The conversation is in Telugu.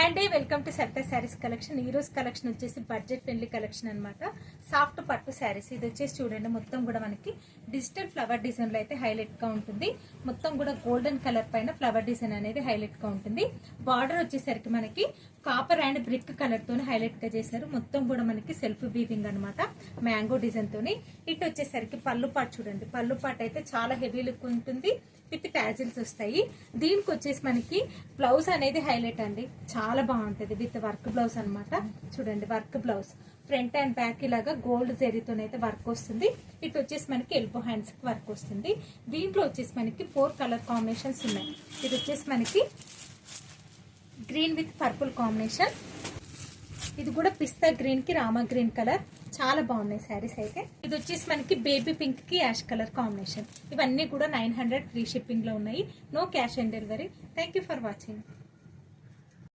హాయ్ అండి, welcome to Sarita Saris collection. ఈ రోజు కలెక్షన్ వచ్చేసి బడ్జెట్ ఫ్రెండ్లీ కలెక్షన్ అనమాట. సాఫ్ట్ పట్టు శారీస్. ఇది వచ్చేసి చూడండి, మొత్తం కూడా మనకి డిజిటల్ ఫ్లవర్ డిజైన్ లో అయితే హైలైట్ గా ఉంటుంది. మొత్తం కూడా గోల్డెన్ కలర్ పైన ఫ్లవర్ డిజైన్ అనేది హైలైట్ గా ఉంటుంది. బార్డర్ వచ్చేసరికి మనకి కాపర్ అండ్ బ్రిక్ కలర్ తోని హైలైట్ గా చేశారు. మొత్తం కూడా మనకి సెల్ఫ్ వీవింగ్ అనమాట, మ్యాంగో డిజైన్ తోని. ఇటు వచ్చేసరికి పళ్ళు పాటు చూడండి, పళ్ళు పాటు అయితే చాలా హెవీ లుక్ ఉంటుంది విత్ టాజిల్స్ వస్తాయి. దీనికి వచ్చేసి మనకి బ్లౌజ్ అనేది హైలైట్ అండి, చాలా బాగుంటది విత్ వర్క్ బ్లౌజ్ అనమాట. చూడండి, work blouse front and back ఇలాగా గోల్డ్ జరీతోనైతే వర్క్ వస్తుంది. ఇటు వచ్చేసి మనకి ఎల్బో హ్యాండ్స్ కి వర్క్ వస్తుంది. దీంట్లో వచ్చేసి మనకి 4 కలర్ కాంబినేషన్స్ ఉన్నాయి. ఇది వచ్చేసి మనకి గ్రీన్ విత్ పర్పుల్ కాంబినేషన్, ఇది కూడా పిస్తా గ్రీన్ కి రామా గ్రీన్ కలర్. చాలా బాగున్నాయి శారీస్ అయితే. ఇది వచ్చేసి మనకి బేబీ పింక్ కి యాష్ కలర్ కాంబినేషన్. ఇవన్నీ కూడా 900 ఫ్రీ షిప్పింగ్ లో ఉన్నాయి. No cash on delivery. Thank you for watching.